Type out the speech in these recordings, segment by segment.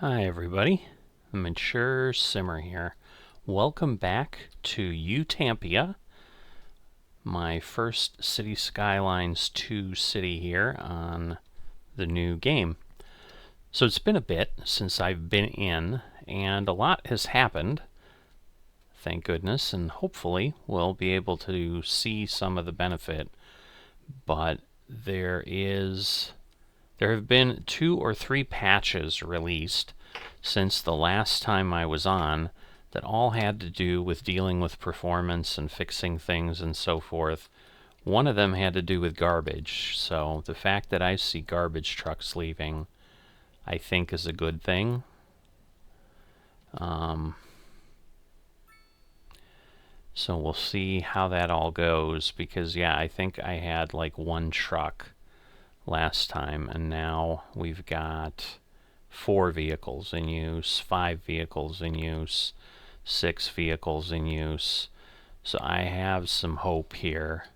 Hi everybody, Mature Simmer here. Welcome back to Utampia, my first City Skylines 2 city here on the new game. So it's been a bit since I've been in, and a lot has happened, thank goodness, and hopefully we'll be able to see some of the benefit. But there have been 2 or 3 patches released since the last time I was on that all had to do with dealing with performance and fixing things and so forth. One of them had to do with garbage, so the fact that I see garbage trucks leaving I think is a good thing. So we'll see how that all goes, because yeah, I think I had like 1 truck last time, and now we've got 4 vehicles in use, 5 vehicles in use, 6 vehicles in use. So I have some hope here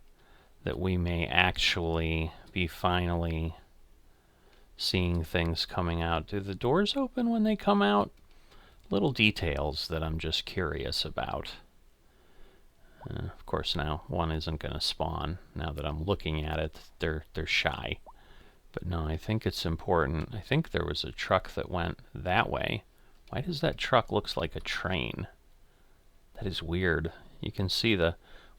that we may actually be finally seeing things coming out. Do the doors open when they come out? Little details that I'm just curious about. Of course now one isn't going to spawn. Now that I'm looking at it, they're shy. But no, I think it's important. I think there was a truck that went that way. Why does that truck looks like a train? That is weird. You can see what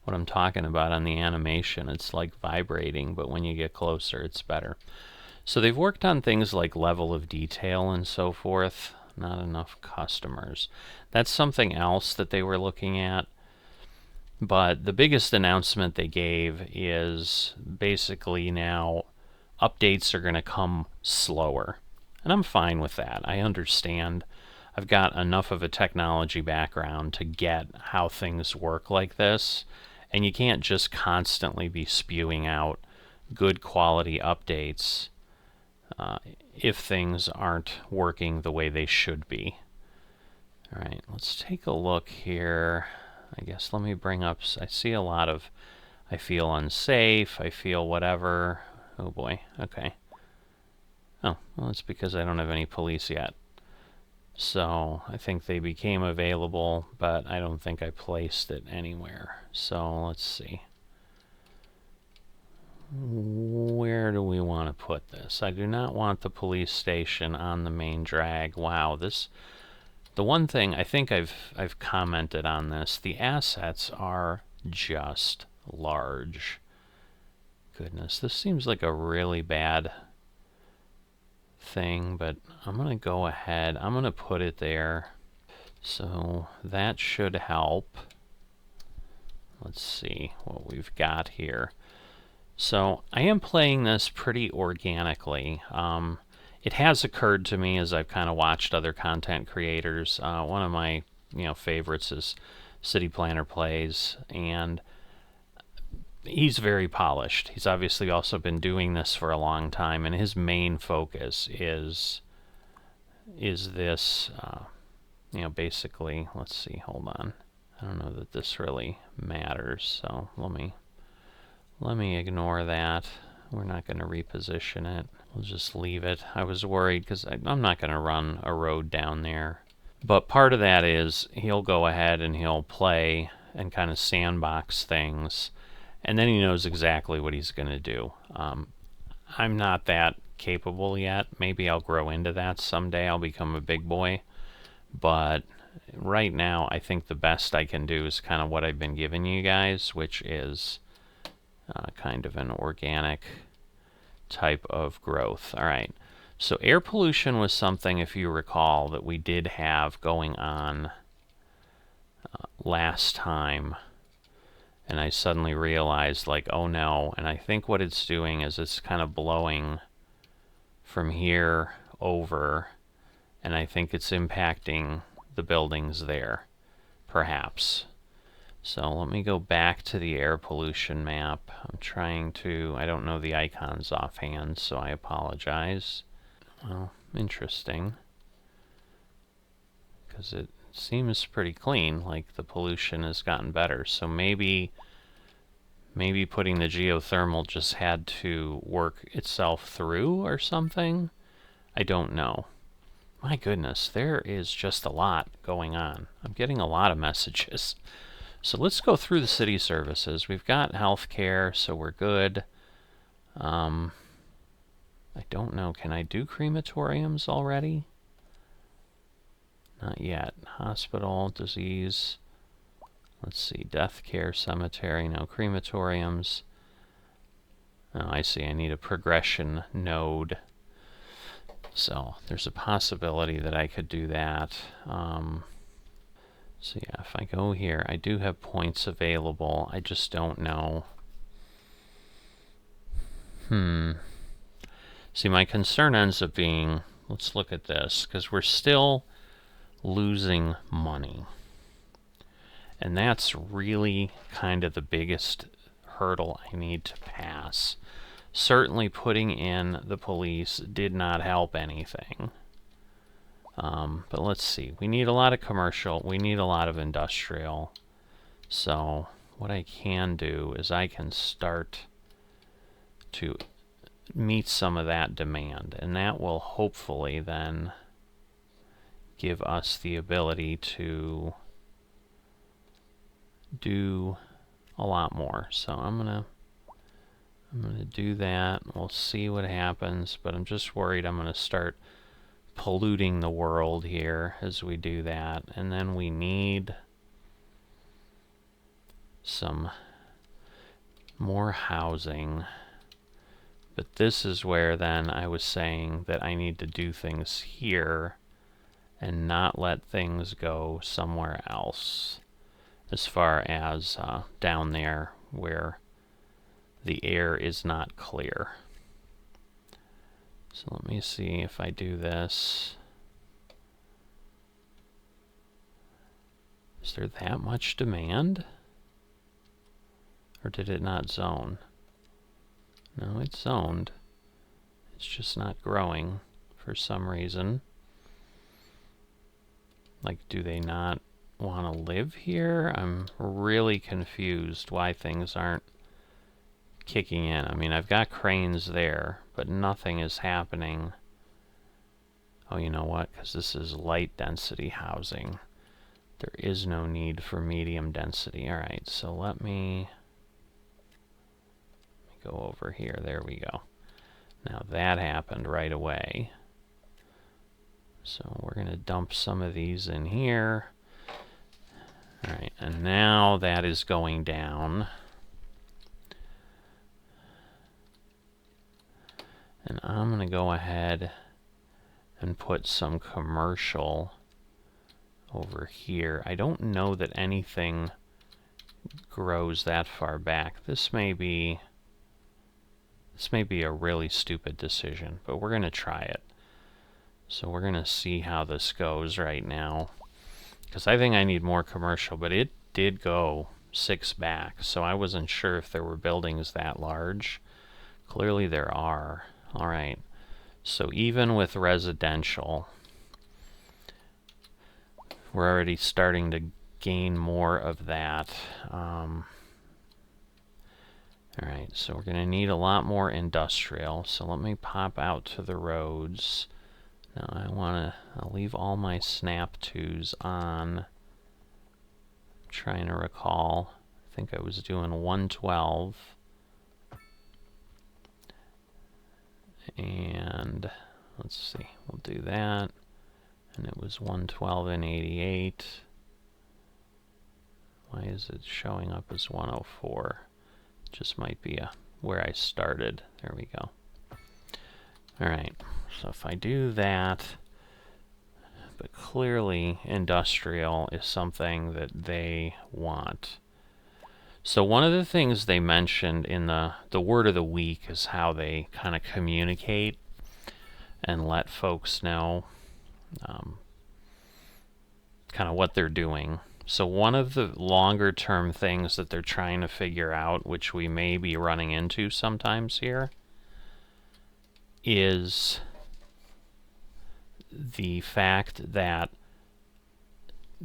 I'm talking about on the animation. It's like vibrating, but when you get closer, it's better. So they've worked on things like level of detail and so forth. Not enough customers. That's something else that they were looking at. But the biggest announcement they gave is basically now updates are going to come slower. And I'm fine with that. I understand. I've got enough of a technology background to get how things work like this. And you can't just constantly be spewing out good quality updates if things aren't working the way they should be. Alright, let's take a look here. I guess let me bring up, I see a lot of, I feel unsafe, I feel whatever. Oh boy, okay. Oh, well, it's because I don't have any police yet. So I think they became available, but I don't think I placed it anywhere. So let's see. Where do we want to put this? I do not want the police station on the main drag. Wow, the one thing I think I've commented on this, the assets are just large. Goodness, this seems like a really bad thing, but I'm gonna go ahead, I'm gonna put it there. So that should help. Let's see what we've got here. So I am playing this pretty organically. It has occurred to me as I've kind of watched other content creators. One of my favorites is City Planner Plays, and he's very polished. He's obviously also been doing this for a long time, and his main focus is this, basically, let's see, hold on. I don't know that this really matters, so let me ignore that. We're not going to reposition it. We'll just leave it. I was worried because I'm not going to run a road down there. But part of that is he'll go ahead and he'll play and kind of sandbox things, and then he knows exactly what he's going to do. I'm not that capable yet. Maybe I'll grow into that someday. I'll become a big boy. But right now, I think the best I can do is kind of what I've been giving you guys, which is kind of an organic type of growth. All right. So air pollution was something, if you recall, that we did have going on last time. And I suddenly realized, like, oh no. And I think what it's doing is it's kind of blowing from here over. And I think it's impacting the buildings there, perhaps. So let me go back to the air pollution map. I'm trying to, I don't know the icons offhand, so I apologize. Well, interesting. Because it seems pretty clean, like the pollution has gotten better. So maybe putting the geothermal just had to work itself through or something. I don't know. My goodness, there is just a lot going on. I'm getting a lot of messages. So let's go through the city services. We've got healthcare, so we're good. I don't know. Can I do crematoriums already? Not yet. Hospital, disease. Let's see. Death care, cemetery. No crematoriums. Oh, I see. I need a progression node. So there's a possibility that I could do that. So yeah, if I go here, I do have points available. I just don't know. See, my concern ends up being, let's look at this, because we're still losing money. And that's really kind of the biggest hurdle I need to pass. Certainly putting in the police did not help anything. But let's see. We need a lot of commercial. We need a lot of industrial. So what I can do is I can start to meet some of that demand. And that will hopefully then give us the ability to do a lot more. So I'm gonna do that. We'll see what happens, but I'm just worried I'm gonna start polluting the world here as we do that. And then we need some more housing. But this is where then I was saying that I need to do things here and not let things go somewhere else, as far as down there where the air is not clear. So let me see if I do this. Is there that much demand? Or did it not zone? No, it's zoned. It's just not growing for some reason. Like, do they not want to live here? I'm really confused why things aren't kicking in. I mean, I've got cranes there, but nothing is happening. Oh, you know what? Because this is light density housing. There is no need for medium density. All right, so let me go over here. There we go. Now that happened right away. So we're going to dump some of these in here. All right, and now that is going down. And I'm going to go ahead and put some commercial over here. I don't know that anything grows that far back. This may be a really stupid decision, but we're going to try it. So we're going to see how this goes right now, because I think I need more commercial, but it did go 6 back, so I wasn't sure if there were buildings that large. Clearly there are. All right, so even with residential, we're already starting to gain more of that. All right, so we're going to need a lot more industrial, so let me pop out to the roads. Now I'll leave all my snap twos on. I'm trying to recall. I think I was doing 112. And let's see, we'll do that. And it was 112 and 88. Why is it showing up as 104? Just might be where I started. There we go. All right, so if I do that, but clearly industrial is something that they want. So one of the things they mentioned in the word of the week is how they kind of communicate and let folks know kind of what they're doing. So one of the longer term things that they're trying to figure out, which we may be running into sometimes here, is the fact that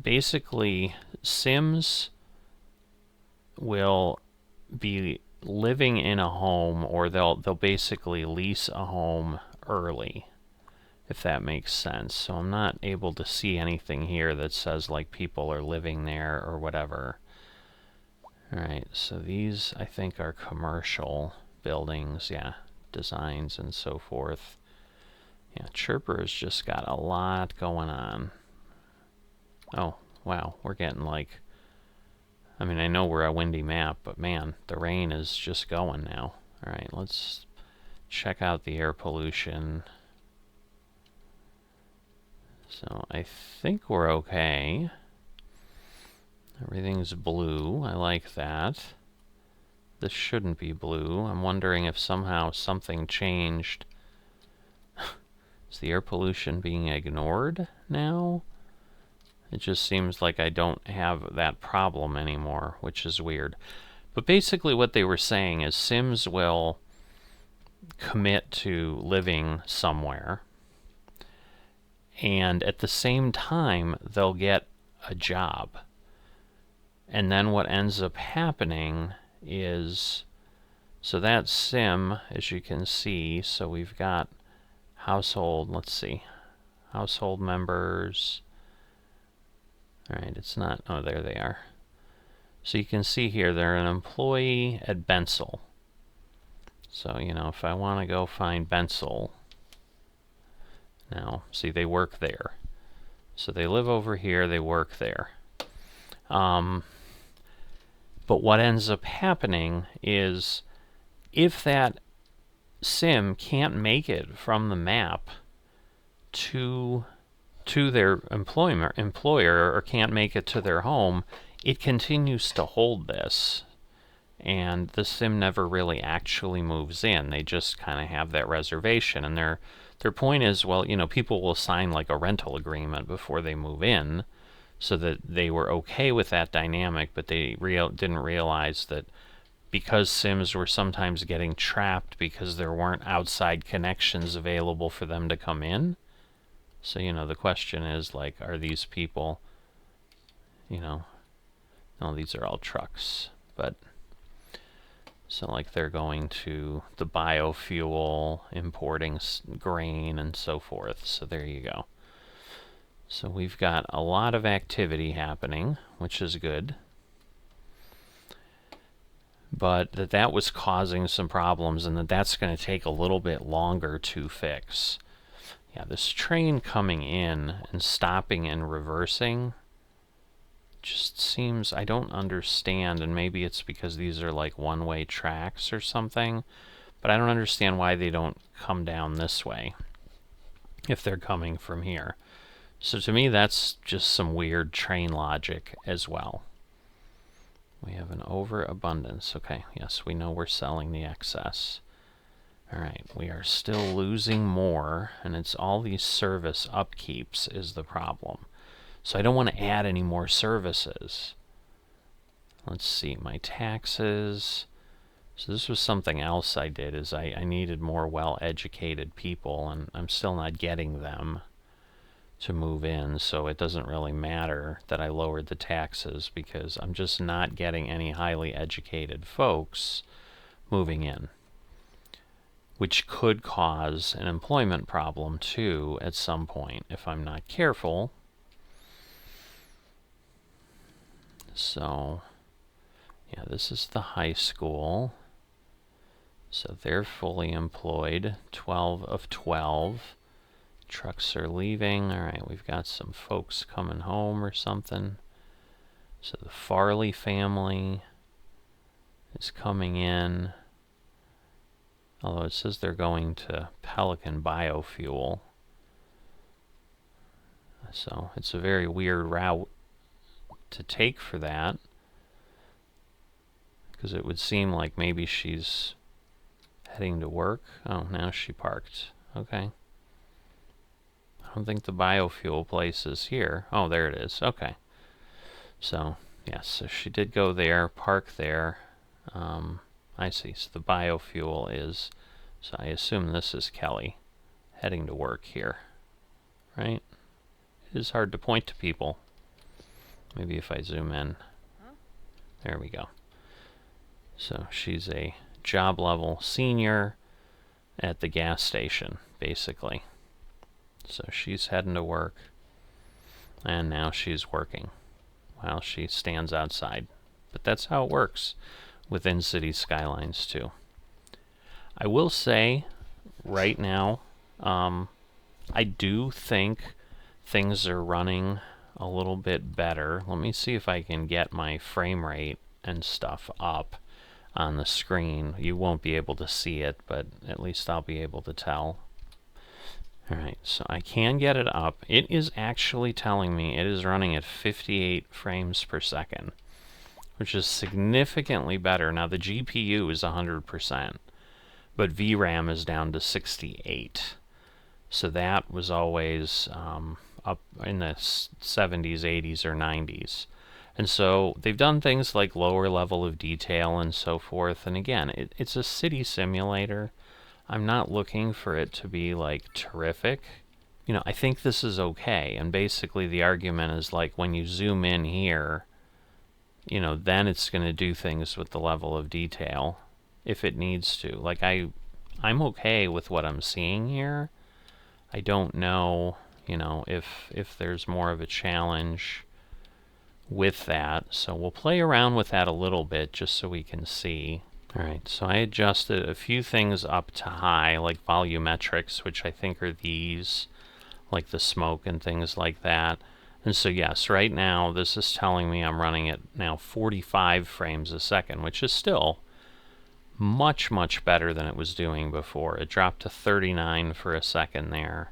basically Sims will be living in a home, or they'll basically lease a home early, if that makes sense. So I'm not able to see anything here that says like people are living there or whatever. Alright, so these I think are commercial buildings, yeah, designs and so forth. Yeah, Chirper's just got a lot going on. Oh, wow, we're getting like, I mean, I know we're a windy map, but man, the rain is just going now. Alright, let's check out the air pollution. So I think we're okay. Everything's blue. I like that. This shouldn't be blue. I'm wondering if somehow something changed. Is the air pollution being ignored now? It just seems like I don't have that problem anymore, which is weird. But basically what they were saying is Sims will commit to living somewhere, and at the same time they'll get a job. And then what ends up happening is, so that sim, as you can see, so we've got household, let's see, household members. Alright, it's not, oh, there they are. So you can see here, they're an employee at Bensel. So, you know, if I want to go find Bensel, now, see, they work there. So they live over here, they work there. But what ends up happening is, if that sim can't make it from the map to their employer, or can't make it to their home, it continues to hold this. And the sim never really actually moves in. They just kind of have that reservation. And their point is, well, you know, people will sign like a rental agreement before they move in, so that they were okay with that dynamic, but they didn't realize that because Sims were sometimes getting trapped because there weren't outside connections available for them to come in. So, you know, the question is, like, are these people, you know, no, these are all trucks, but, so, like, they're going to the biofuel, importing grain, and so forth. So there you go. So we've got a lot of activity happening, which is good. But that was causing some problems, and that's going to take a little bit longer to fix. Yeah, this train coming in and stopping and reversing just seems, I don't understand, and maybe it's because these are like one-way tracks or something, but I don't understand why they don't come down this way if they're coming from here. So to me, that's just some weird train logic as well. We have an overabundance. Okay, yes, we know we're selling the excess. Alright, we are still losing more, and it's all these service upkeeps is the problem. So I don't want to add any more services. Let's see, my taxes. So this was something else I did, is I needed more well-educated people, and I'm still not getting them to move in, so it doesn't really matter that I lowered the taxes, because I'm just not getting any highly educated folks moving in, which could cause an employment problem too at some point if I'm not careful. So yeah, this is the high school, so they're fully employed, 12 of 12. Trucks are leaving. Alright, we've got some folks coming home or something. So the Farley family is coming in. Although it says they're going to Pelican Biofuel. So it's a very weird route to take for that, because it would seem like maybe she's heading to work. Oh, now she parked. Okay. I don't think the biofuel place is here. Oh, there it is. Okay. So, yes, so she did go there, park there. I see. So the biofuel is, so I assume this is Kelly heading to work here, right? It is hard to point to people. Maybe if I zoom in. There we go. So she's a job level senior at the gas station, basically. So she's heading to work. And now she's working while she stands outside. But that's how it works within City Skylines too. I will say, right now, I do think things are running a little bit better. Let me see if I can get my frame rate and stuff up on the screen. You won't be able to see it, but at least I'll be able to tell. Alright, so I can get it up. It is actually telling me it is running at 58 frames per second, which is significantly better. Now the GPU is 100%, but VRAM is down to 68. So that was always up in the 70s, 80s, or 90s. And so they've done things like lower level of detail and so forth. And again, it's a city simulator. I'm not looking for it to be like terrific. You know, I think this is okay. And basically the argument is like when you zoom in here, you know, then it's going to do things with the level of detail if it needs to. Like I'm okay with what I'm seeing here. I don't know, you know, if there's more of a challenge with that. So we'll play around with that a little bit just so we can see. Alright, so I adjusted a few things up to high, like volumetrics, which I think are these, like the smoke and things like that. And so yes, right now this is telling me I'm running at now 45 frames a second, which is still much, much better than it was doing before. It dropped to 39 for a second there.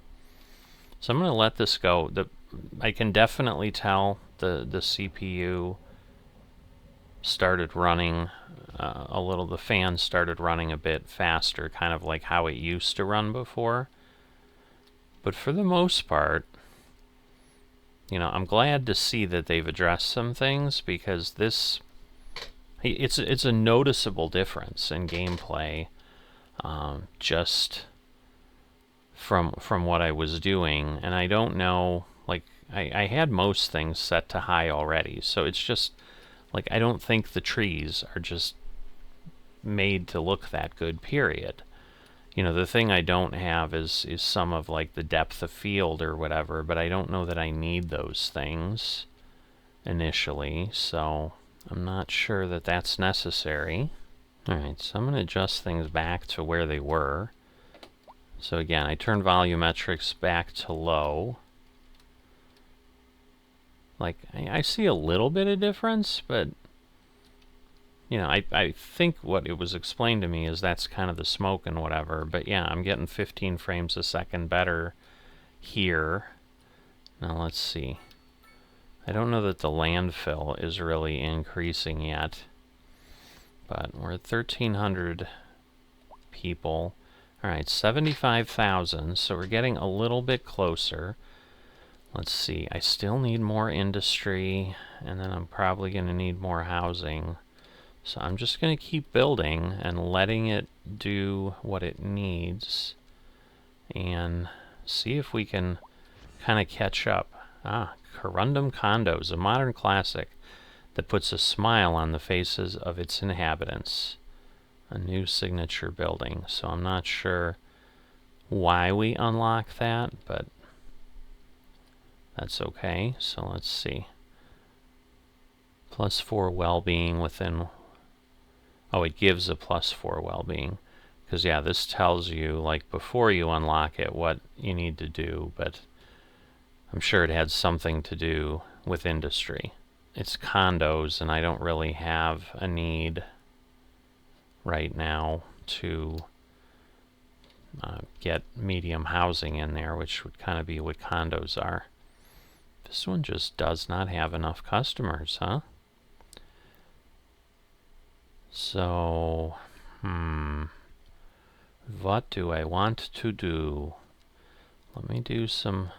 So I'm going to let this go. I can definitely tell the CPU started running a little, the fan started running a bit faster, kind of like how it used to run before. But for the most part, you know, I'm glad to see that they've addressed some things, because this, it's a noticeable difference in gameplay, just from what I was doing. And I don't know, like, I had most things set to high already, so it's just like I don't think the trees are just made to look that good, period. You know, the thing I don't have is some of like the depth of field or whatever, but I don't know that I need those things initially, so I'm not sure that that's necessary. Alright, so I'm going to adjust things back to where they were. So again, I turned volumetrics back to low. Like, I see a little bit of difference, but you know, I think what it was explained to me is that's kind of the smoke and whatever. But yeah, I'm getting 15 frames a second better here. Now let's see. I don't know that the landfill is really increasing yet, but we're at 1,300 people. Alright, 75,000, so we're getting a little bit closer. Let's see, I still need more industry, and then I'm probably going to need more housing. So I'm just going to keep building and letting it do what it needs, and see if we can kind of catch up. Corundum Condos, a modern classic that puts a smile on the faces of its inhabitants. A new signature building. So I'm not sure why we unlock that, but that's okay. So let's see. +4 well-being within... Oh, it gives a +4 well-being. Because, yeah, this tells you, like, before you unlock it, what you need to do, but I'm sure it had something to do with industry. It's condos, and I don't really have a need right now to get medium housing in there, which would kind of be what condos are. This one just does not have enough customers, huh? So, what do I want to do? Let me do some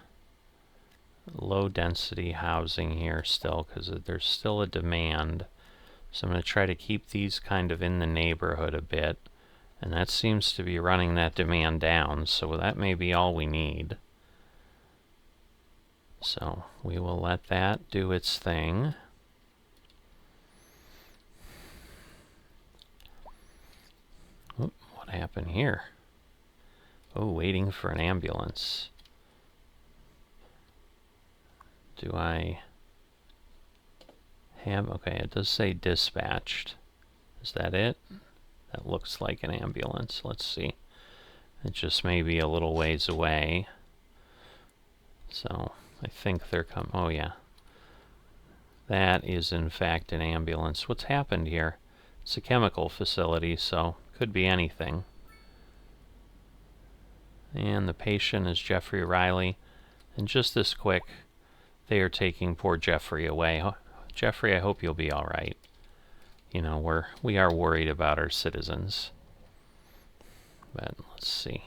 low density housing here still, because there's still a demand. So I'm going to try to keep these kind of in the neighborhood a bit, and that seems to be running that demand down, so that may be all we need. So we will let that do its thing. Oop, what happened here? Oh, waiting for an ambulance. Do I have... Okay, it does say dispatched. Is that it? That looks like an ambulance. Let's see. It just may be a little ways away. So I think they're coming. Oh yeah. That is in fact an ambulance. What's happened here? It's a chemical facility, so could be anything. And the patient is Jeffrey Riley. And just this quick, they are taking poor Jeffrey away. Jeffrey, I hope you'll be all right. You know, we are worried about our citizens. But let's see.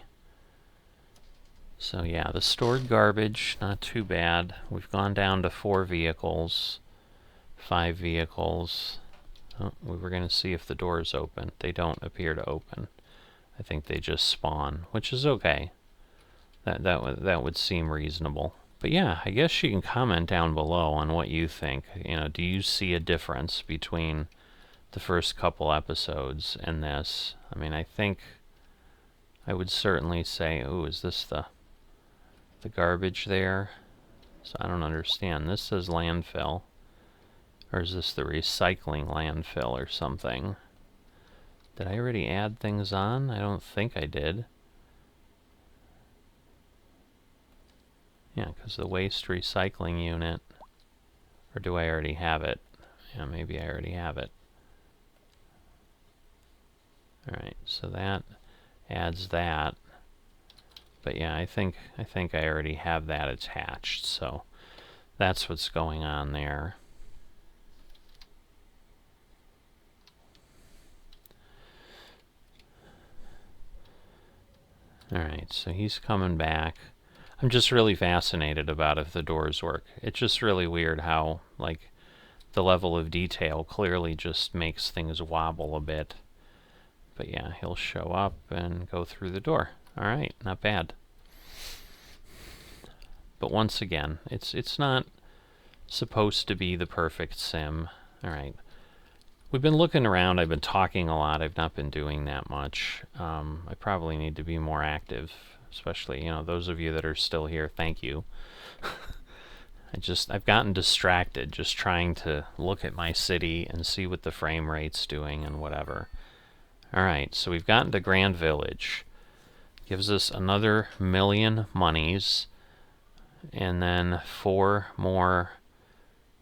So yeah, the stored garbage, not too bad. We've gone down to 4 vehicles, 5 vehicles. Oh, we were going to see if the doors open. They don't appear to open. I think they just spawn, which is okay. That would seem reasonable. But yeah, I guess you can comment down below on what you think. You know, do you see a difference between the first couple episodes and this? I mean, I think I would certainly say, ooh, is this the garbage there? So I don't understand. This says landfill. Or is this the recycling landfill or something? Did I already add things on? I don't think I did. Yeah, because the waste recycling unit. Or do I already have it? Yeah, maybe I already have it. Alright, so that adds that. But yeah, I think I already have that attached, so that's what's going on there. Alright, so he's coming back. I'm just really fascinated about if the doors work. It's just really weird how, like, the level of detail clearly just makes things wobble a bit. But yeah, he'll show up and go through the door. Alright, not bad. But once again, it's not supposed to be the perfect sim. Alright. We've been looking around. I've been talking a lot. I've not been doing that much. I probably need to be more active, especially, you know, those of you that are still here. Thank you. I've gotten distracted just trying to look at my city and see what the frame rate's doing and whatever. Alright, so we've gotten to Grand Village. Gives us another 1,000,000 monies. And then 4 more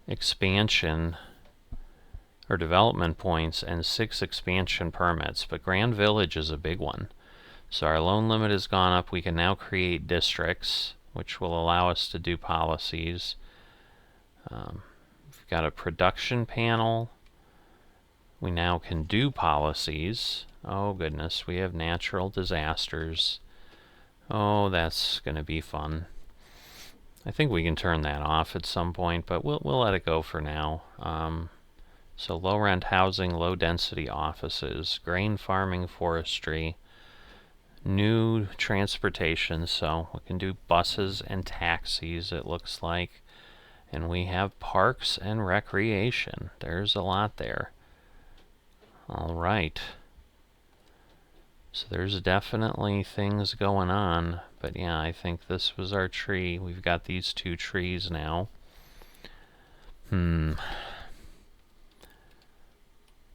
expansion or development points and 6 expansion permits. But Grand Village is a big one. So our loan limit has gone up. We can now create districts, which will allow us to do policies. We've got a production panel. We now can do policies. Oh goodness, we have natural disasters. Oh, that's going to be fun. I think we can turn that off at some point, but we'll let it go for now. So low rent housing, low density offices, grain farming, forestry, new transportation. So we can do buses and taxis, it looks like. And we have parks and recreation. There's a lot there. All right. So there's definitely things going on. But yeah, I think this was our tree. We've got these 2 trees now.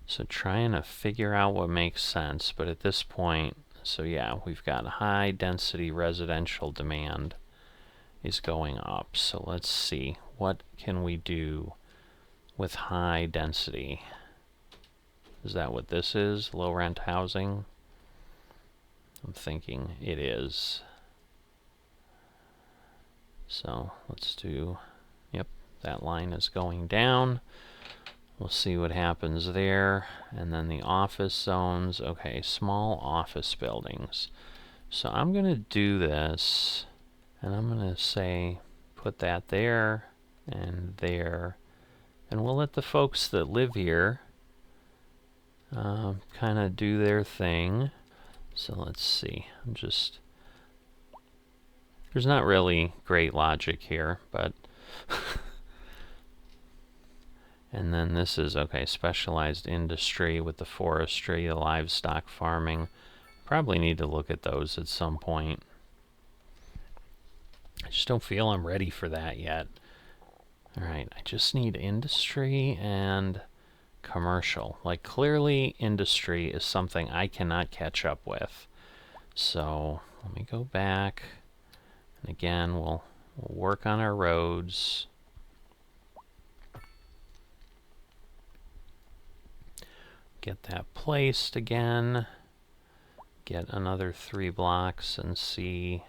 So trying to figure out what makes sense. But at this point, so yeah, we've got high density residential demand is going up. So let's see. What can we do with high density? Is that what this is? Low rent housing? I'm thinking it is. So let's do, yep, that line is going down. We'll see what happens there. And then the office zones. Okay, small office buildings. So I'm going to do this, and I'm going to say put that there and there. And we'll let the folks that live here kind of do their thing. So let's see. There's not really great logic here, but and then this is, okay, specialized industry with the forestry, the livestock farming. Probably need to look at those at some point. I just don't feel I'm ready for that yet. Alright, I just need industry and commercial. Like, clearly industry is something I cannot catch up with. So let me go back, and again we'll work on our roads. Get that placed again. Get another 3 blocks and see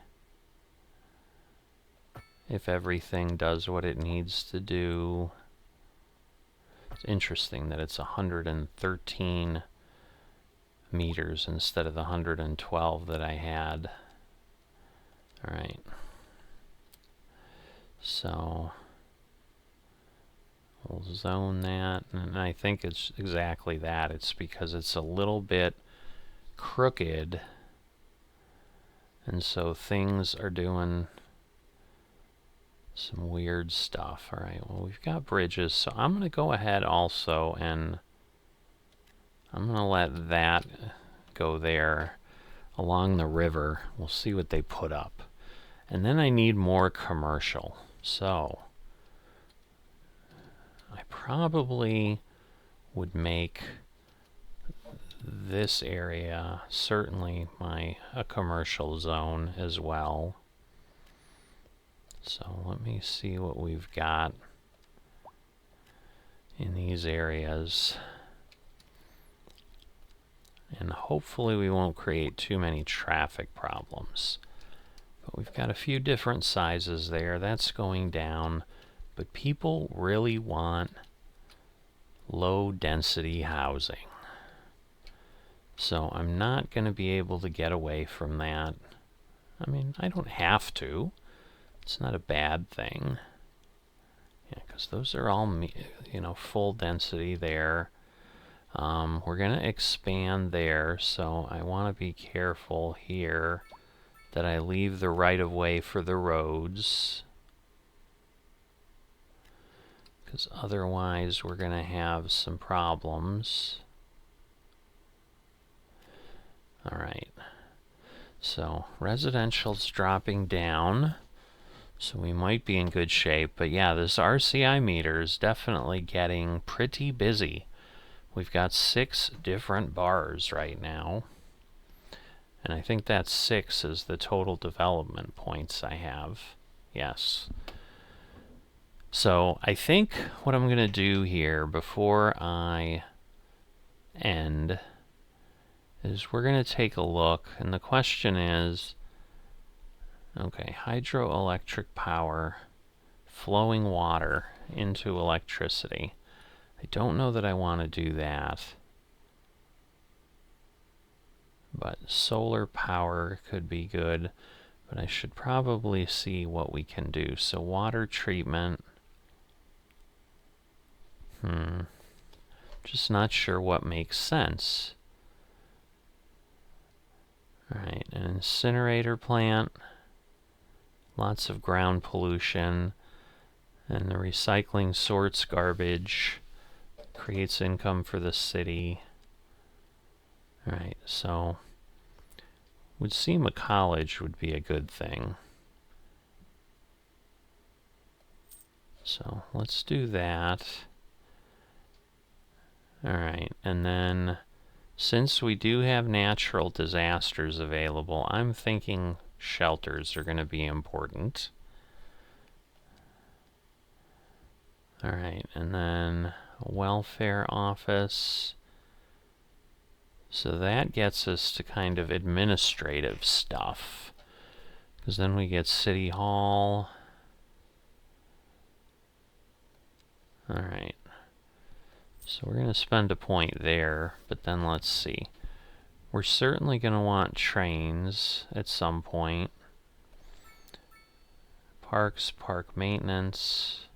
if everything does what it needs to do. It's interesting that it's 113 meters instead of the 112 that I had. Alright. So we'll zone that, and I think it's exactly that. It's because it's a little bit crooked, and so things are doing some weird stuff. Alright, well, we've got bridges, so I'm going to go ahead also, and I'm going to let that go there along the river. We'll see what they put up. And then I need more commercial. So I probably would make this area certainly a commercial zone as well. So let me see what we've got in these areas. And hopefully we won't create too many traffic problems. But we've got a few different sizes there. That's going down. But people really want low density housing. So I'm not going to be able to get away from that. I mean, I don't have to. It's not a bad thing. Yeah, because those are all, you know, full density there. We're going to expand there, so I want to be careful here that I leave the right-of-way for the roads, because otherwise we're going to have some problems. Alright, so residential's dropping down, so we might be in good shape, but yeah, this RCI meter is definitely getting pretty busy. We've got 6 different bars right now, and I think that 6 is the total development points I have. Yes. So I think what I'm going to do here before I end is we're going to take a look, and the question is, okay, hydroelectric power, flowing water into electricity. I don't know that I want to do that, but solar power could be good, but I should probably see what we can do. So water treatment, just not sure what makes sense. Alright, an incinerator plant, lots of ground pollution, and the recycling sorts garbage, creates income for the city. Alright, so would seem a college would be a good thing. So let's do that. Alright, and then since we do have natural disasters available, I'm thinking shelters are going to be important. Alright, and then a welfare office. So that gets us to kind of administrative stuff, because then we get City Hall. Alright. So we're going to spend a point there, but then let's see. We're certainly going to want trains at some point. Parks, park maintenance.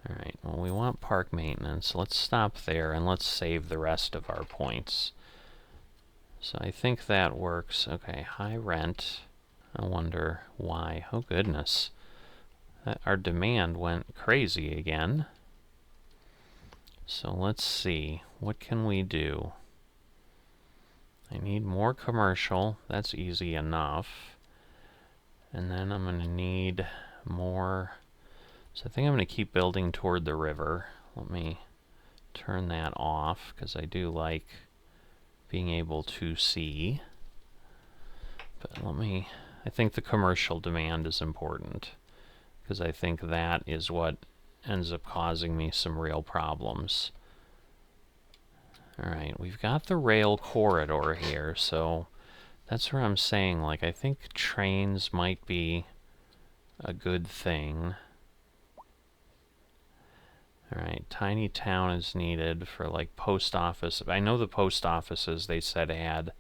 Alright, well, we want park maintenance. Let's stop there and let's save the rest of our points. So I think that works. Okay, high rent. I wonder why. Oh goodness. Our demand went crazy again. So let's see. What can we do? I need more commercial. That's easy enough. And then I'm going to need more So I think I'm going to keep building toward the river. Let me turn that off because I do like being able to see. But I think the commercial demand is important because I think that is what ends up causing me some real problems. Alright, we've got the rail corridor here, so that's where I'm saying, like, I think trains might be a good thing. Alright, tiny town is needed for, like, post office. I know the post offices, they said, had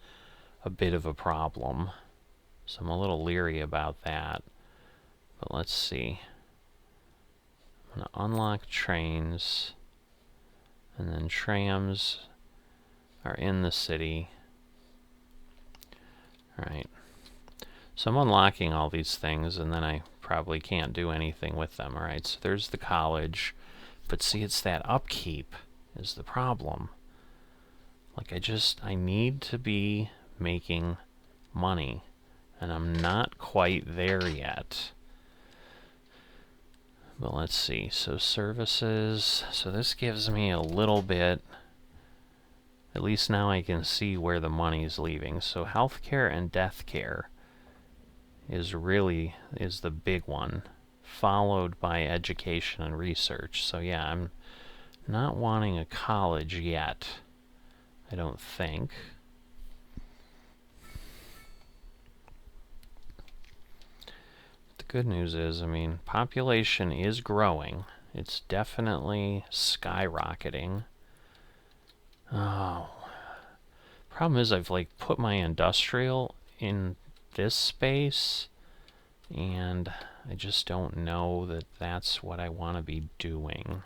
a bit of a problem, so I'm a little leery about that. But let's see. I'm going to unlock trains, and then trams are in the city. Alright. So I'm unlocking all these things, and then I probably can't do anything with them. Alright, so there's the college. But see, it's that upkeep is the problem. Like, I need to be making money, and I'm not quite there yet. But let's see, so services, so this gives me a little bit, at least now I can see where the money's leaving. So healthcare and death care is the big one, followed by education and research. So yeah, I'm not wanting a college yet, I don't think. The good news is, I mean, population is growing. It's definitely skyrocketing. Oh. Problem is, I've, like, put my industrial in this space, and I just don't know that that's what I want to be doing. I'm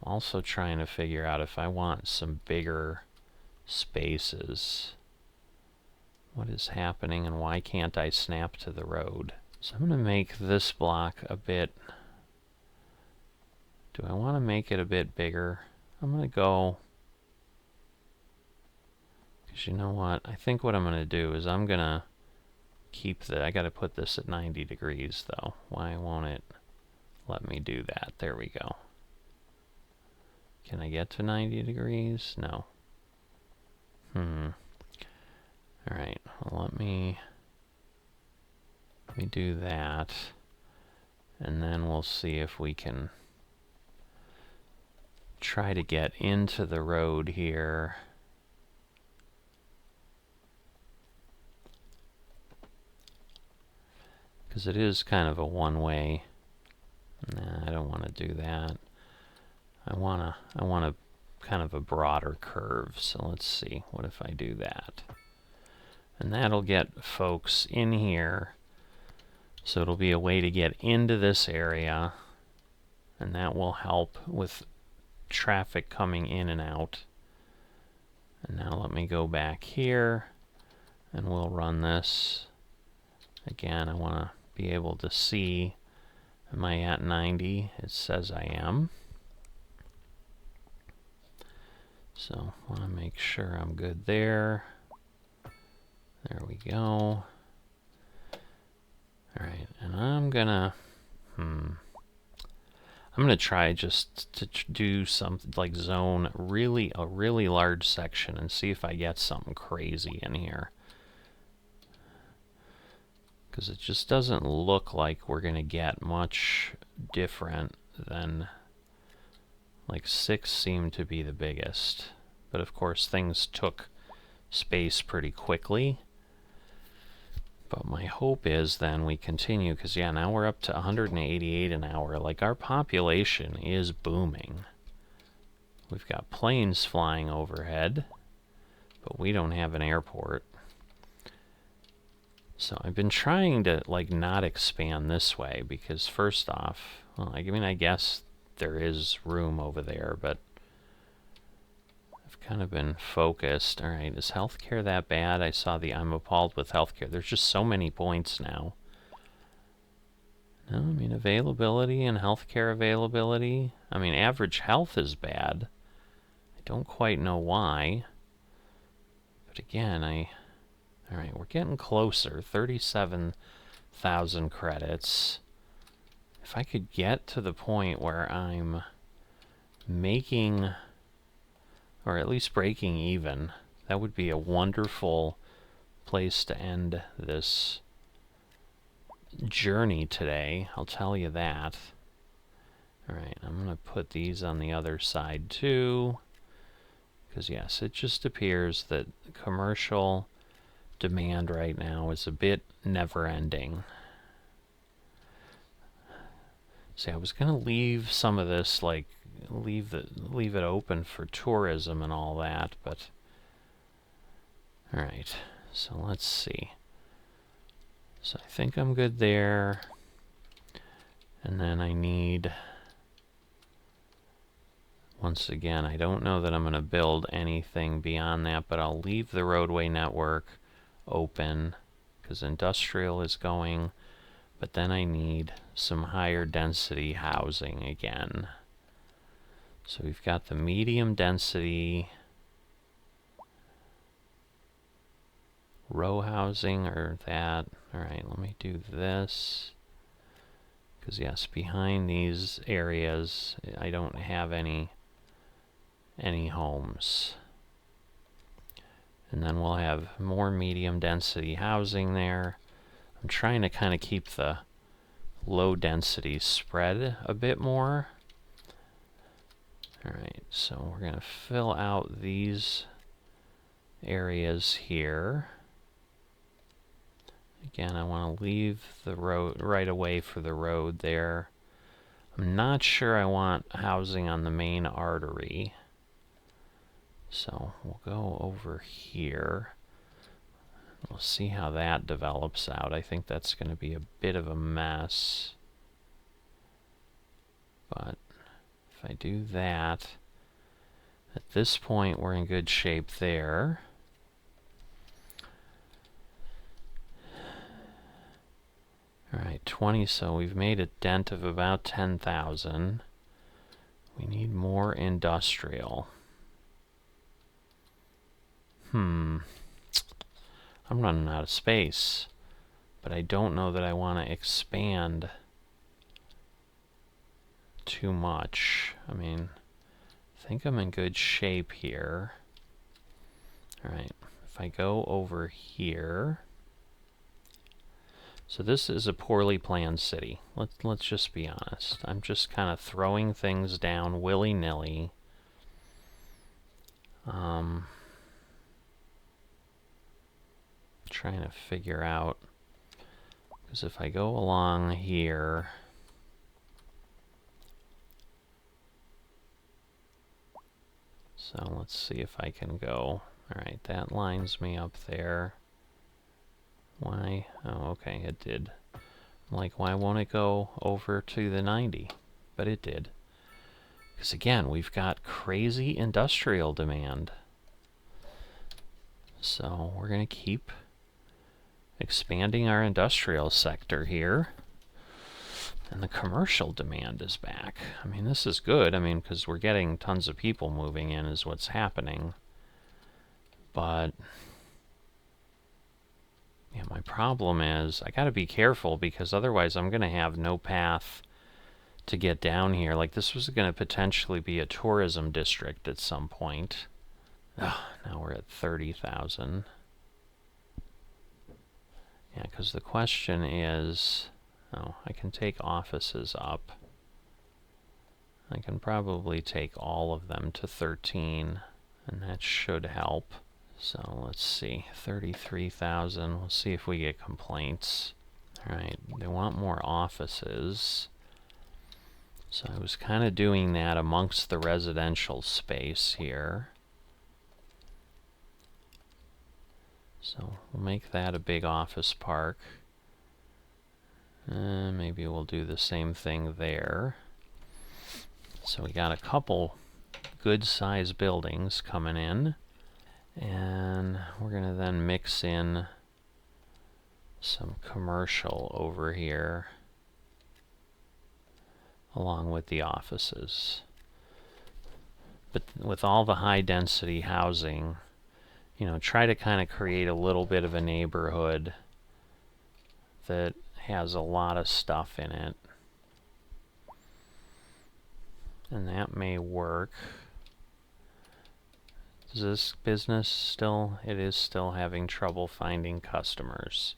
also trying to figure out if I want some bigger spaces. What is happening, and why can't I snap to the road? So I'm going to make this block a bit... Do I want to make it a bit bigger? I'm going to go... Because you know what? I think what I'm going to do is I'm going to keep the... I got to put this at 90 degrees, though. Why won't it let me do that? There we go. Can I get to 90 degrees? No. Alright, well, let me do that, and then we'll see if we can try to get into the road here. Because it is kind of a one-way. Nah, I don't want to do that. I want a kind of a broader curve, so let's see. What if I do that? And that'll get folks in here. So it'll be a way to get into this area, and that will help with traffic coming in and out. And now let me go back here, and we'll run this. Again, I want to be able to see, am I at 90? It says I am. So I want to make sure I'm good there. There we go. Alright, and I'm gonna try just to do something like zone a really large section and see if I get something crazy in here. Because it just doesn't look like we're gonna get much different than, like, 6 seemed to be the biggest. But of course things took space pretty quickly. But my hope is then we continue, because yeah, now we're up to 188 an hour. Like, our population is booming. We've got planes flying overhead, but we don't have an airport. So I've been trying to, like, not expand this way, because first off, well, I mean, I guess there is room over there, but kind of been focused. Alright, is healthcare that bad? I saw I'm appalled with healthcare. There's just so many points now. No, I mean, availability and healthcare availability. I mean, average health is bad. I don't quite know why. But again, Alright, we're getting closer. 37,000 credits. if I could get to the point where I'm making, or at least breaking even, that would be a wonderful place to end this journey today. I'll tell you that. Alright, I'm going to put these on the other side too. Because yes, it just appears that commercial demand right now is a bit never-ending. See, I was going to leave some of this, like, leave it open for tourism and all that, but... Alright, so let's see. So I think I'm good there. And then I need... Once again, I don't know that I'm going to build anything beyond that, but I'll leave the roadway network open because industrial is going, but then I need some higher density housing again. So we've got the medium density row housing, or that. Alright, let me do this. Because yes, behind these areas, I don't have any homes. And then we'll have more medium density housing there. I'm trying to kind of keep the low density spread a bit more. Alright, so we're going to fill out these areas here. Again, I want to leave the road right away for the road there. I'm not sure I want housing on the main artery. So we'll go over here. We'll see how that develops out. I think that's going to be a bit of a mess. But if I do that, at this point we're in good shape there. Alright, 20, so we've made a dent of about 10,000. We need more industrial. I'm running out of space, but I don't know that I want to expand too much. I mean, I think I'm in good shape here. Alright, if I go over here... So this is a poorly planned city. Let's just be honest. I'm just kind of throwing things down willy-nilly. Trying to figure out, because if I go along here, so let's see if I can go. Alright, that lines me up there. Why? Oh, okay, it did. Like, why won't it go over to the 90? But it did. Because again, we've got crazy industrial demand. So we're going to keep expanding our industrial sector here. And the commercial demand is back. I mean, this is good. I mean, because we're getting tons of people moving in is what's happening. But... yeah, my problem is I gotta be careful because otherwise I'm gonna have no path to get down here. Like, this was gonna potentially be a tourism district at some point. Oh, now we're at 30,000. Yeah, because the question is... oh, I can take offices up. I can probably take all of them to 13, and that should help. So let's see, 33,000. We'll see if we get complaints. Alright, they want more offices. So I was kind of doing that amongst the residential space here. So we'll make that a big office park. Maybe we'll do the same thing there. So we got a couple good-sized buildings coming in. And we're going to then mix in some commercial over here along with the offices. But with all the high density housing, you know, try to kind of create a little bit of a neighborhood that has a lot of stuff in it. And that may work. Is this business still? It is still having trouble finding customers.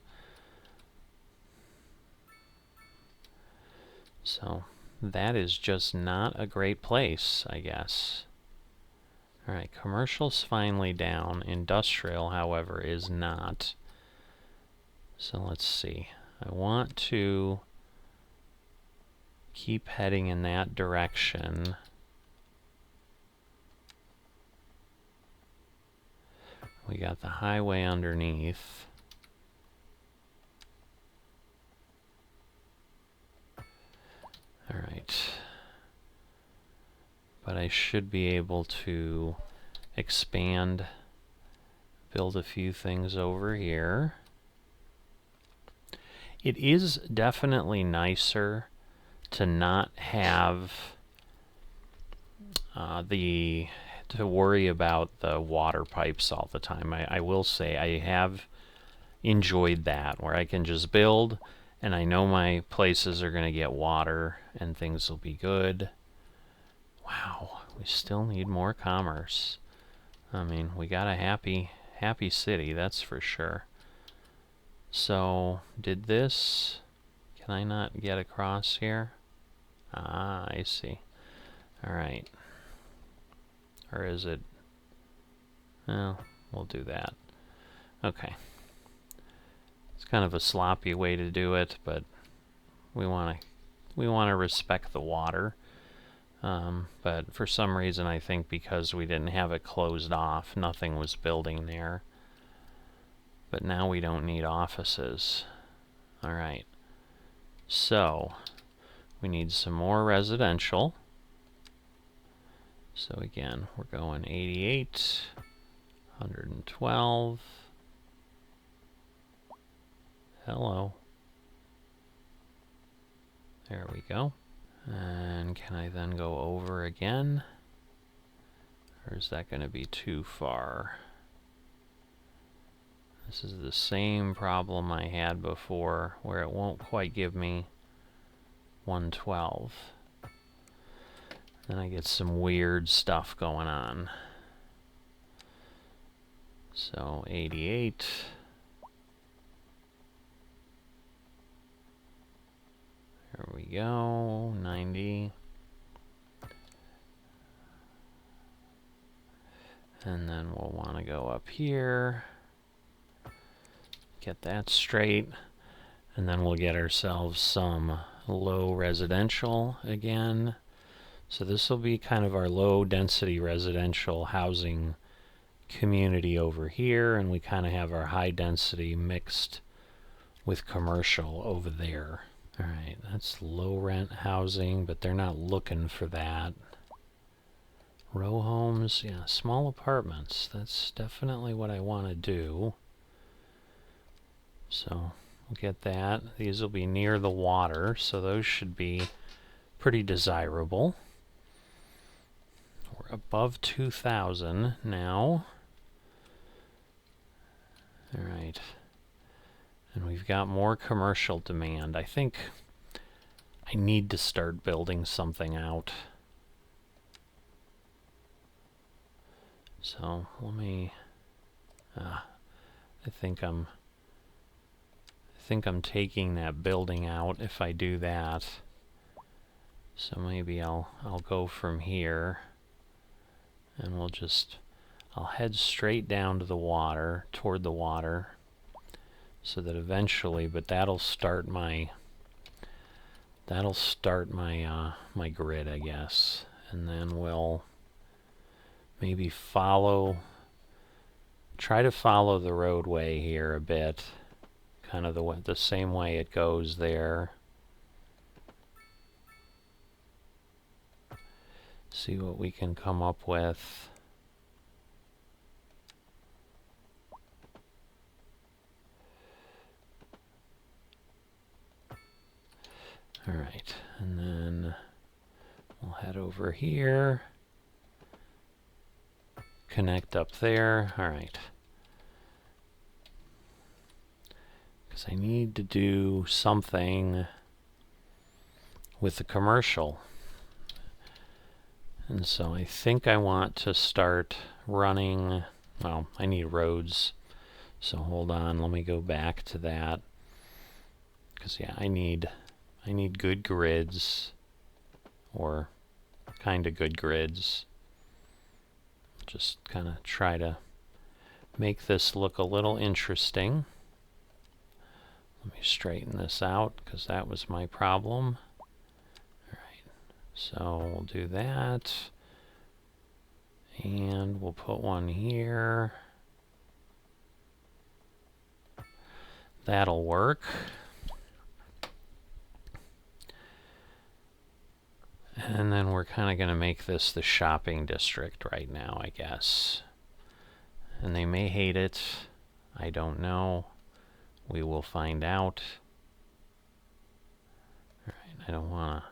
So that is just not a great place, I guess. Alright, commercial's finally down. Industrial, however, is not. So let's see. I want to keep heading in that direction. We got the highway underneath. Alright. But I should be able to expand, build a few things over here. It is definitely nicer to not have to worry about the water pipes all the time. I will say I have enjoyed that, where I can just build and I know my places are going to get water and things will be good. Wow, we still need more commerce. I mean, we got a happy city, that's for sure. So, did this... Can I not get across here? Ah, I see. Alright. Or is it... Well, we'll do that. Okay. It's kind of a sloppy way to do it, but we want to respect the water. But for some reason, I think because we didn't have it closed off, nothing was building there. But now we don't need offices. Alright. So, we need some more residential. So again, we're going 88, 112. Hello. There we go. And can I then go over again? Or is that going to be too far? This is the same problem I had before, where it won't quite give me 112. Then I get some weird stuff going on. So 88. There we go, 90. And then we'll want to go up here. Get that straight. And then we'll get ourselves some low residential again. So this will be kind of our low density residential housing community over here, and we kind of have our high density mixed with commercial over there. Alright, that's low rent housing, but they're not looking for that. Row homes, yeah, small apartments. That's definitely what I want to do. So we'll get that. These will be near the water, so those should be pretty desirable. We're above 2,000 now. Alright. And we've got more commercial demand. I think I need to start building something out. So let me... I think I'm taking that building out if I do that. So maybe I'll go from here, and I'll head straight down to the water, toward the water, so that eventually, but that'll start my my grid, I guess, and then we'll maybe try to follow the roadway here a bit, kind of the same way it goes there. See what we can come up with. Alright, and then we'll head over here, connect up there. Alright. Because I need to do something with the commercial. And so I think I want to start running, well, I need roads. So hold on, let me go back to that. Because yeah, I need good grids, or kind of good grids. Just kind of try to make this look a little interesting. Let me straighten this out because that was my problem. Alright, so we'll do that. And we'll put one here. That'll work. And then we're kind of going to make this the shopping district right now, I guess. And they may hate it. I don't know. We will find out. Alright, I don't want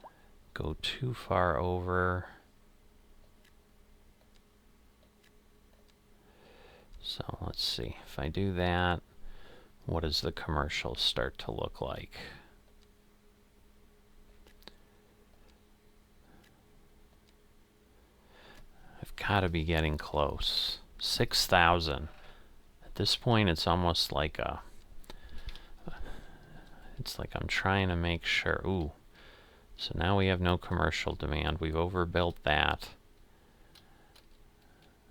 to go too far over. So let's see. If I do that, what does the commercial start to look like? I've got to be getting close. 6,000. At this point, it's almost like a... It's like I'm trying to make sure. Ooh. So now we have no commercial demand. We've overbuilt that.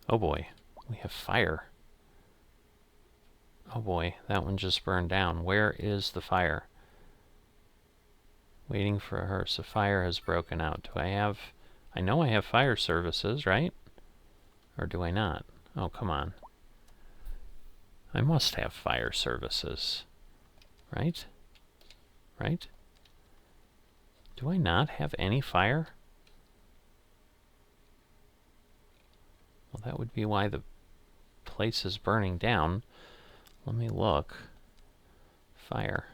Oh boy. We have fire. Oh boy. That one just burned down. Where is the fire? Waiting for her. So fire has broken out. Do I have... I know I have fire services, right? Or do I not? Oh, come on. I must have fire services. Right? Right? Do I not have any fire? Well, that would be why the place is burning down. Let me look. Fire.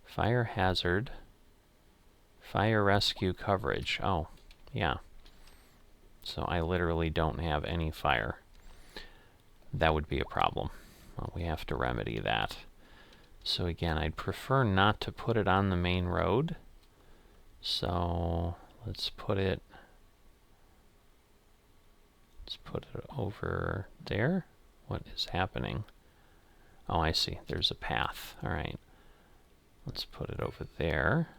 Fire hazard. Fire rescue coverage. Oh, yeah. So I literally don't have any fire. That would be a problem. Well, we have to remedy that. So again, I'd prefer not to put it on the main road. So let's put it over there. What is happening? Oh, I see. There's a path. All right. Let's put it over there.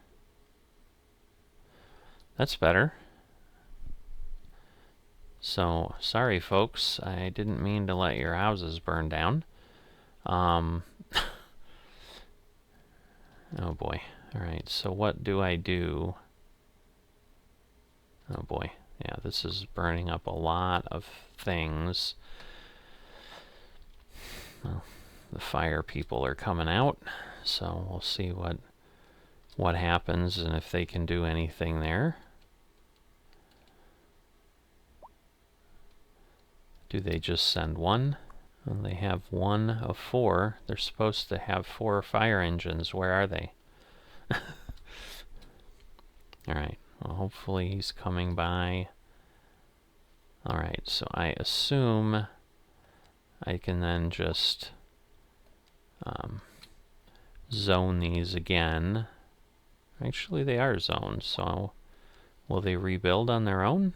That's better. So, sorry folks, I didn't mean to let your houses burn down. Oh boy. Alright, so what do I do? Oh boy. Yeah, this is burning up a lot of things. Well, the fire people are coming out, so we'll see what happens and if they can do anything there. Do they just send one? Well, they have 1 of 4. They're supposed to have 4 fire engines. Where are they? Alright, well hopefully he's coming by. Alright, so I assume I can then just zone these again. Actually, they are zoned, so will they rebuild on their own?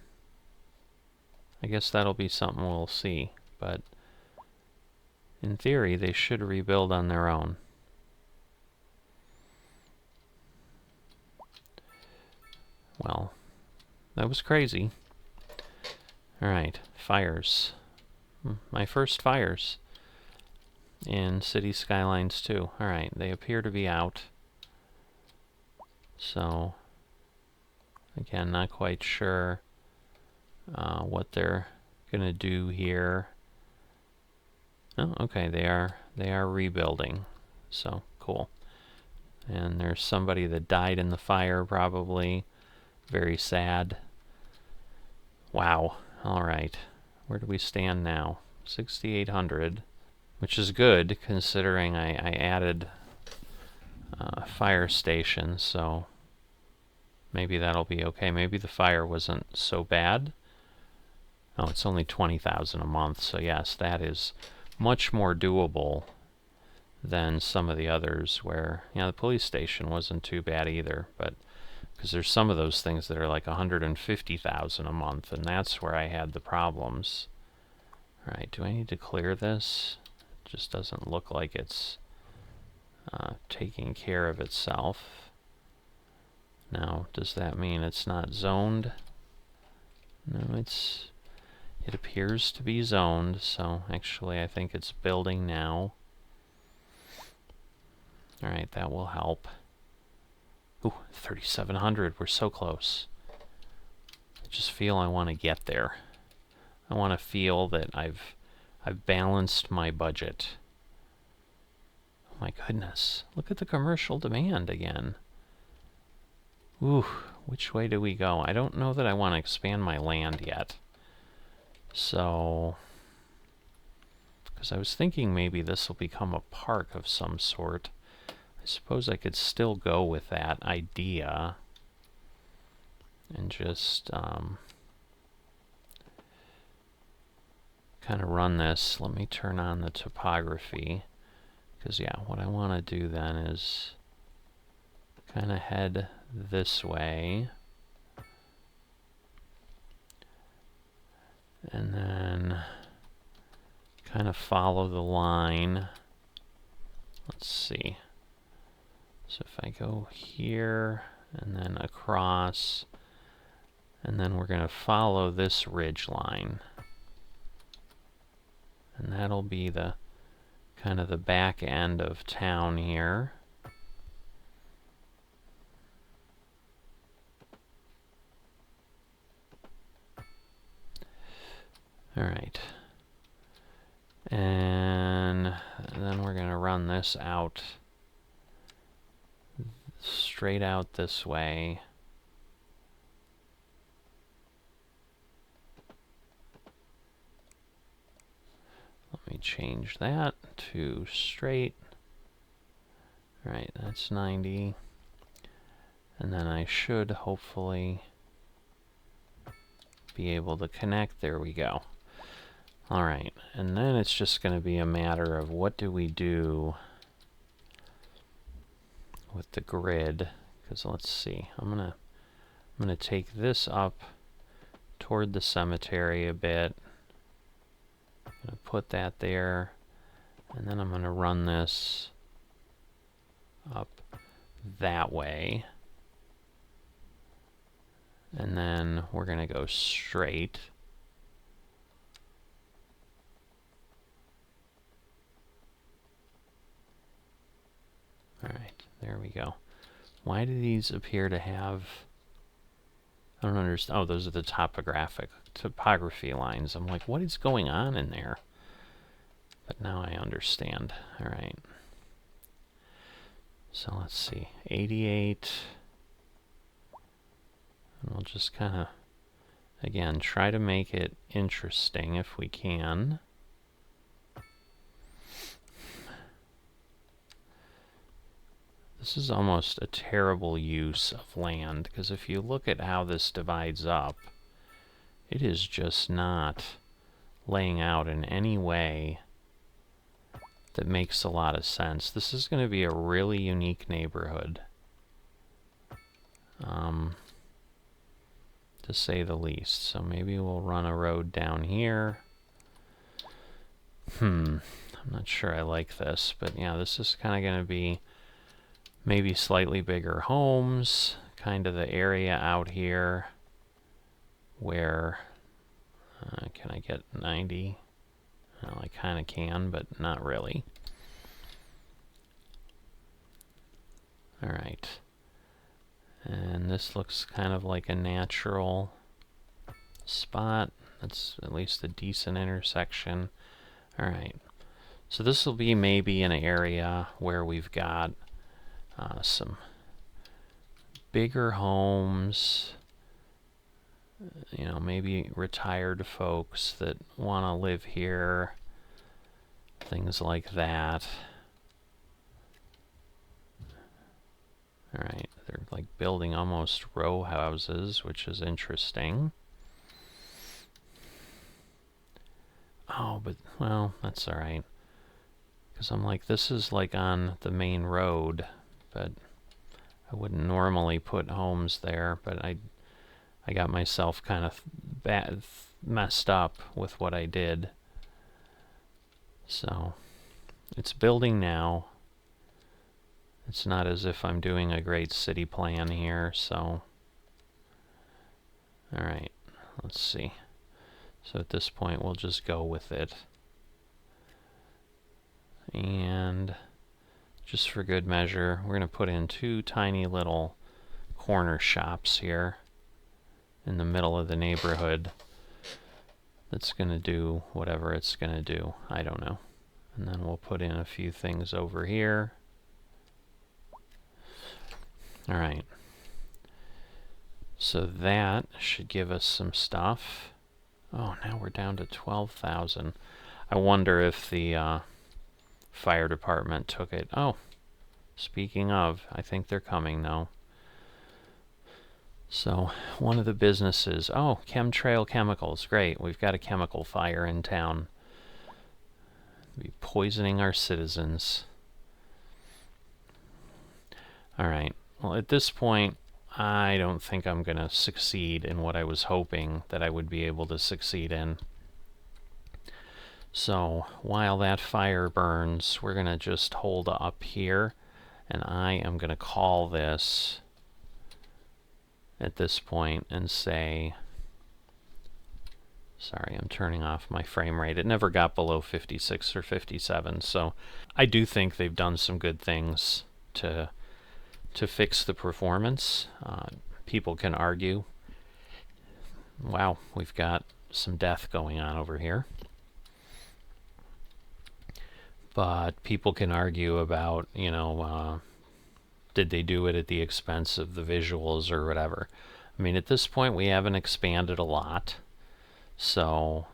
I guess that'll be something we'll see, but in theory, they should rebuild on their own. Well, that was crazy. Alright, fires. My first fires in City Skylines 2. Alright, they appear to be out. So, again, not quite sure what they're gonna do here. Oh, okay, they are rebuilding. So, cool. And there's somebody that died in the fire, probably. Very sad. Wow. Alright. Where do we stand now? 6,800. Which is good, considering I added fire stations, so maybe that'll be okay. Maybe the fire wasn't so bad. Oh, it's only 20,000 a month, so yes, that is much more doable than some of the others where, you know, the police station wasn't too bad either, but Because there's some of those things that are like 150,000 a month, and that's where I had the problems. All right, do I need to clear this? It just doesn't look like it's taking care of itself. Now, does that mean it's not zoned? No, it appears to be zoned, so actually I think it's building now. All right, that will help. Ooh, 3,700, we're so close. I just feel I want to get there. I want to feel that I've balanced my budget. Oh my goodness, look at the commercial demand again. Ooh, which way do we go? I don't know that I want to expand my land yet. So, because I was thinking maybe this will become a park of some sort. I suppose I could still go with that idea and just kind of run this. Let me turn on the topography, because yeah, what I want to do then is kind of head this way, and then kind of follow the line. Let's see. So if I go here and then across, and then we're going to follow this ridge line. And that'll be the kind of the back end of town here. All right. And then we're going to run this out straight out this way. Let me change that to straight. All right, that's 90. And then I should hopefully be able to connect. There we go. All right, and then it's just going to be a matter of what do we do with the grid, because let's see, I'm gonna take this up toward the cemetery a bit. I'm gonna put that there, and then I'm gonna run this up that way, and then we're gonna go straight. All right, there we go. Why do these appear to have... I don't understand. Oh, those are the topography lines. I'm like, what is going on in there? But now I understand. All right. So let's see. 88. And we'll just kind of, again, try to make it interesting if we can. This is almost a terrible use of land, because if you look at how this divides up, it is just not laying out in any way that makes a lot of sense. This is going to be a really unique neighborhood, to say the least. So maybe we'll run a road down here. I'm not sure I like this, but yeah, this is kind of going to be maybe slightly bigger homes, kind of the area out here where, can I get 90? Well, I kind of can, but not really. All right. And this looks kind of like a natural spot. That's at least a decent intersection. All right. So this will be maybe an area where we've got some bigger homes, you know, maybe retired folks that want to live here, things like that. All right, they're like building almost row houses, which is interesting. Oh, but, well, that's all right. Because I'm like, this is like on the main road, but I wouldn't normally put homes there, but I got myself kind of messed up with what I did. So it's building now. It's not as if I'm doing a great city plan here, so alright, let's see. So at this point we'll just go with it. And just for good measure, we're going to put in 2 tiny little corner shops here in the middle of the neighborhood. That's going to do whatever it's going to do. I don't know. And then we'll put in a few things over here. Alright. So that should give us some stuff. Oh, now we're down to 12,000. I wonder if the fire department took it. Oh, speaking of, I think they're coming now. So one of the businesses, oh, Chemtrail Chemicals, great. We've got a chemical fire in town. Be poisoning our citizens. Alright, well at this point, I don't think I'm going to succeed in what I was hoping that I would be able to succeed in. So while that fire burns, we're going to just hold up here, and I am going to call this at this point and say, sorry, I'm turning off my frame rate. It never got below 56 or 57, so I do think they've done some good things to fix the performance. People can argue. Wow, we've got some death going on over here. But people can argue about, you know, did they do it at the expense of the visuals or whatever. I mean, at this point we haven't expanded a lot, so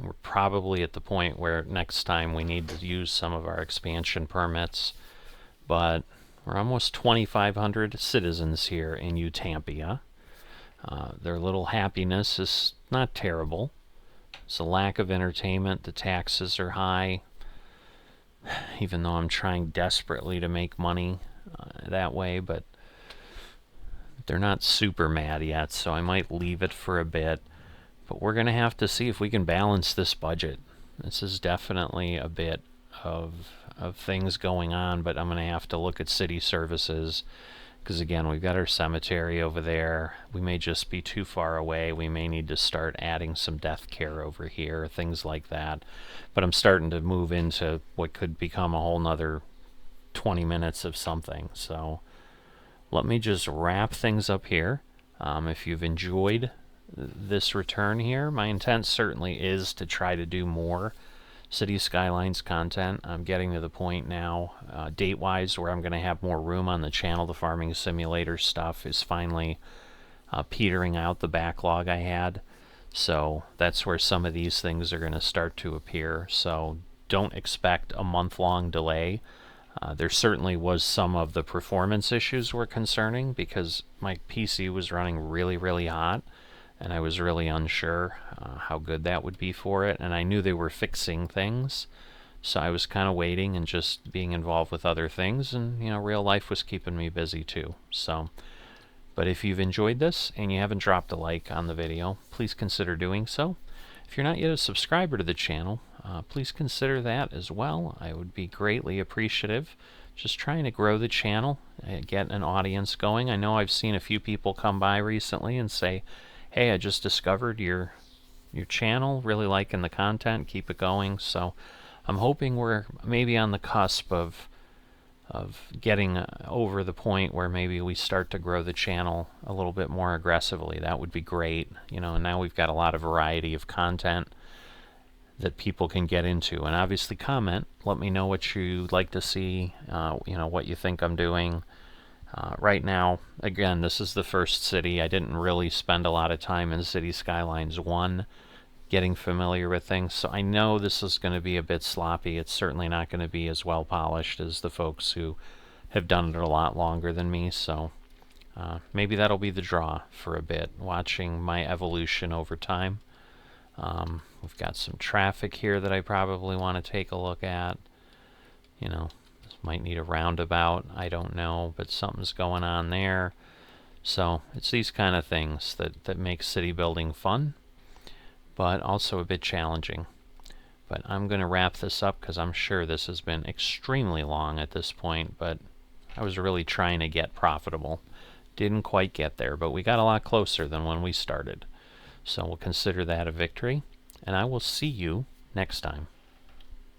we're probably at the point where next time we need to use some of our expansion permits. But we're almost 2,500 citizens here in Utampia. Their little happiness is not terrible. It's a lack of entertainment. The taxes are high. Even though I'm trying desperately to make money that way, but they're not super mad yet, so I might leave it for a bit. But we're going to have to see if we can balance this budget. This is definitely a bit of things going on, but I'm going to have to look at city services, because again, we've got our cemetery over there. We may just be too far away. We may need to start adding some death care over here, things like that. But I'm starting to move into what could become a whole nother 20 minutes of something. So let me just wrap things up here. If you've enjoyed this return here, my intent certainly is to try to do more City Skylines content. I'm getting to the point now, date-wise, where I'm going to have more room on the channel. The farming simulator stuff is finally petering out the backlog I had. So that's where some of these things are going to start to appear. So don't expect a month-long delay. There certainly was some of the performance issues were concerning because my PC was running really, really hot, and I was really unsure how good that would be for it, and I knew they were fixing things, so I was kind of waiting and just being involved with other things, and you know, real life was keeping me busy too. So, but if you've enjoyed this and you haven't dropped a like on the video, please consider doing so. If you're not yet a subscriber to the channel, please consider that as well. I would be greatly appreciative. Just trying to grow the channel, get an audience going. I know I've seen a few people come by recently and say, hey, I just discovered your channel, really liking the content, keep it going. So I'm hoping we're maybe on the cusp of getting over the point where maybe we start to grow the channel a little bit more aggressively. That would be great. You know, and now we've got a lot of variety of content that people can get into. And obviously comment, let me know what you'd like to see, you know, what you think I'm doing. Right now, again, this is the first city. I didn't really spend a lot of time in City Skylines 1 getting familiar with things, so I know this is going to be a bit sloppy. It's certainly not going to be as well polished as the folks who have done it a lot longer than me, so maybe that'll be the draw for a bit, watching my evolution over time. We've got some traffic here that I probably want to take a look at. You know, Might need a roundabout, I don't know, but something's going on there. So it's these kind of things that make city building fun, but also a bit challenging. But I'm going to wrap this up because I'm sure this has been extremely long at this point, but I was really trying to get profitable. Didn't quite get there, but we got a lot closer than when we started. So we'll consider that a victory, and I will see you next time.